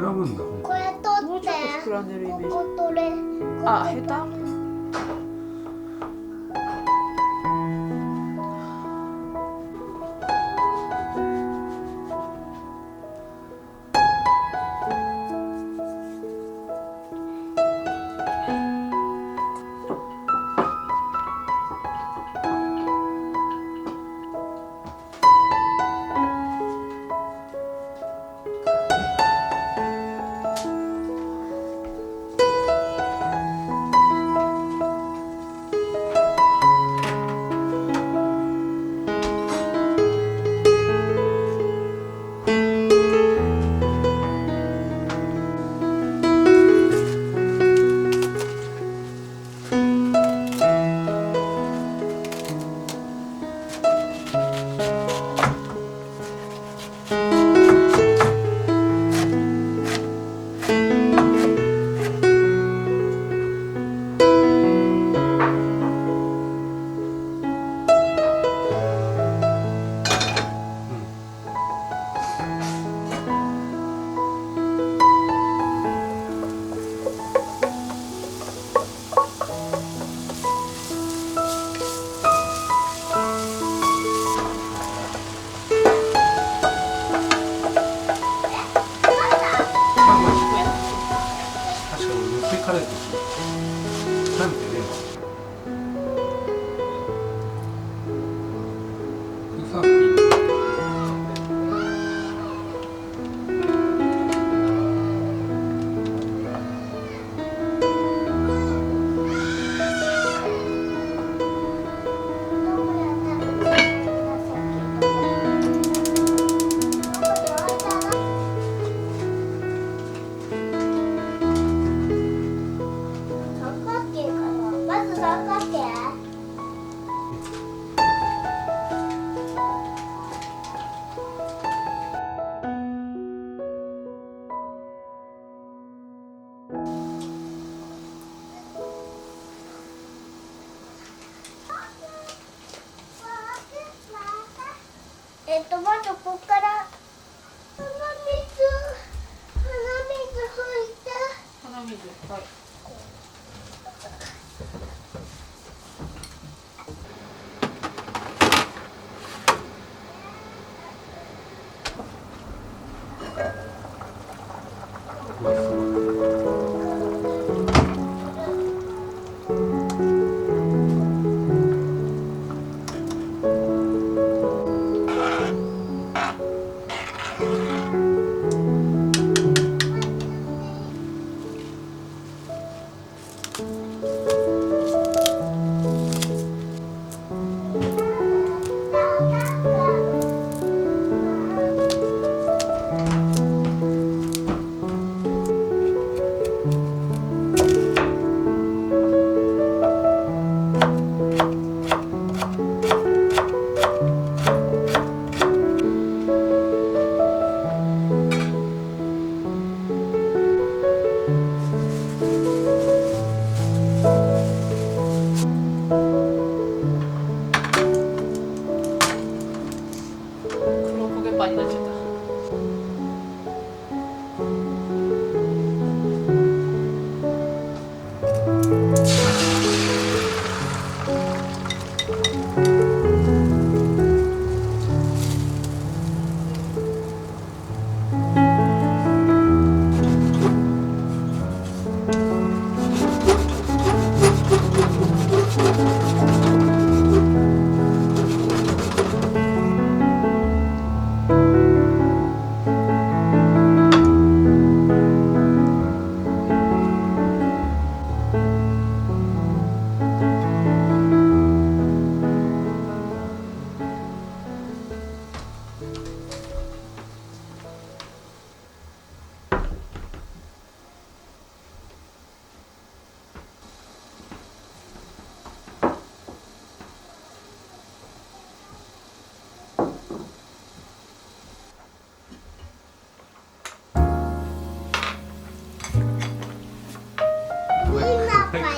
膨らむんだ。これ取もうってちょっと膨らんでるイメージ。ここ取れあ、下手。確かに持ってかれてる。なんてね。さっき。まず三角形。まずここから鼻水拭いて。鼻水。はい。まあすごい。黒焦げパンになっちゃった。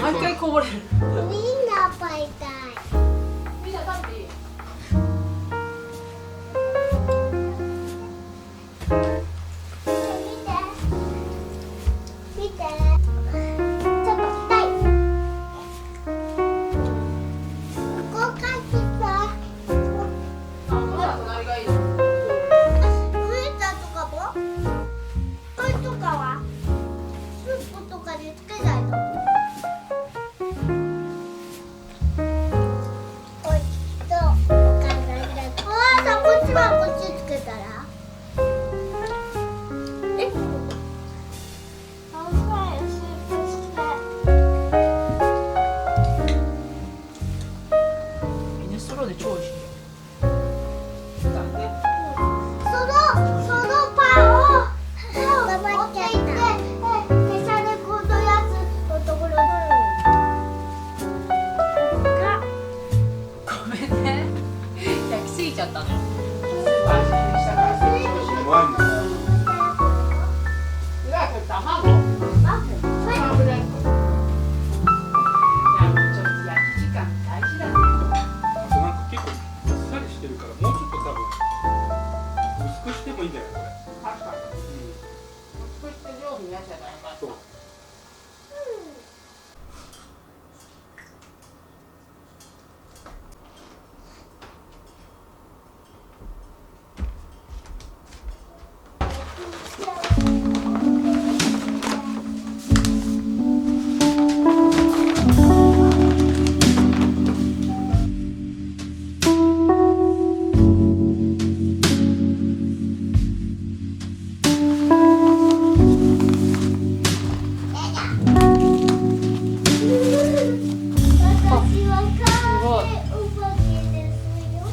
毎回こぼれる。ウインナーパイたい。みんな食べていい？見て。隣がいいじゃん。ウインナーとかもこれとかはスープとかでつけないのおいしそうお母さんがお母さんこっちはこっちつけたらえミネストローネ超美味しいよ。そのパンを持っていって電車でこのやつのところにごめんね。焼きすぎちゃったのよ。うまいんだよ。卵。卵で。いや、もうちょっと焼き時間大事だね。あとなんか結構もっさりしてるからもうちょっと多分薄くしてもいいんじゃないこれ。確かに。そして上手になっちゃったらよかった。そう。私はカーお化けですよ。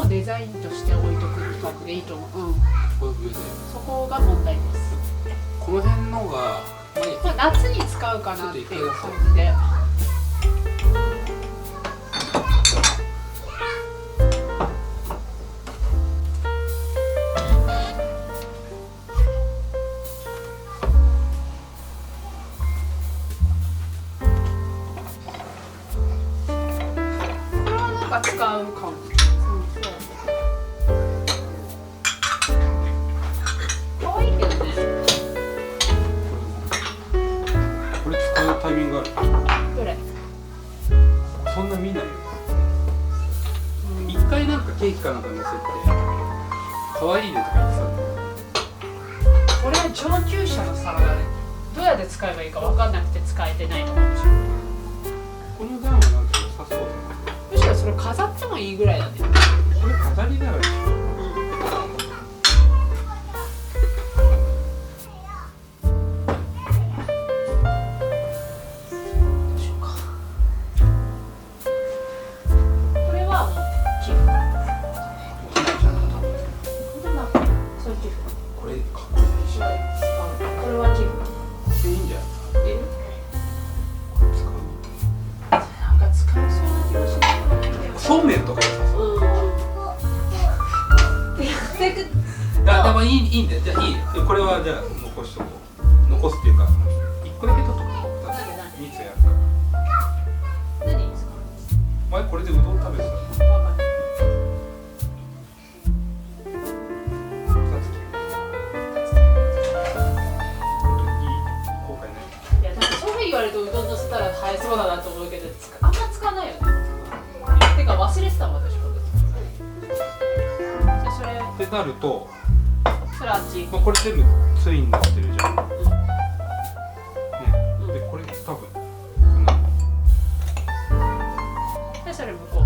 デザインとして置いとくとかでいいと思う。こういう上でそこが問題です。この辺のがまあ、夏に使うかなっていう感じで。これはなんか使うかも。可愛いけどね。これ使うタイミングある？どれ？そんな見ないよ。一回なんかケーキかなんか乗せて可愛いねとか言ってたんだよ。これは上級者の皿だね。どうやって使えばいいか分かんなくて使えてないのかもしれない。この段はなんか良さそうだね。むしろそれ飾ってもいいぐらいだね。これ飾りだよね。どうしようか。そうめんとか良さそう。ででもいいんだよ。じゃあいいよ。これはじゃあ残しとこう。残すっていうか1個だけ取っとこう。2つやるから。何ですか？前これでうどん食べてた。言われるとうどんのしたら生えそうだなと思うけど、あんま使わないよね。てか忘れてたもん私も。じゃあそれってなると、それあっち。まあ、これ全部ツイになってるじゃん。ね、でこれ多分こんなの。でそれ向こう。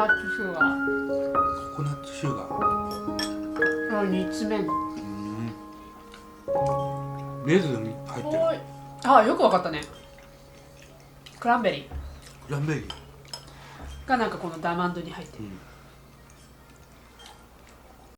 ナッツシュガー。ココナッツシュガー。煮詰めんの。レーズン入ってる。あ、よくわかったね。クランベリークランベリーがなんかこのダマンドに入ってる。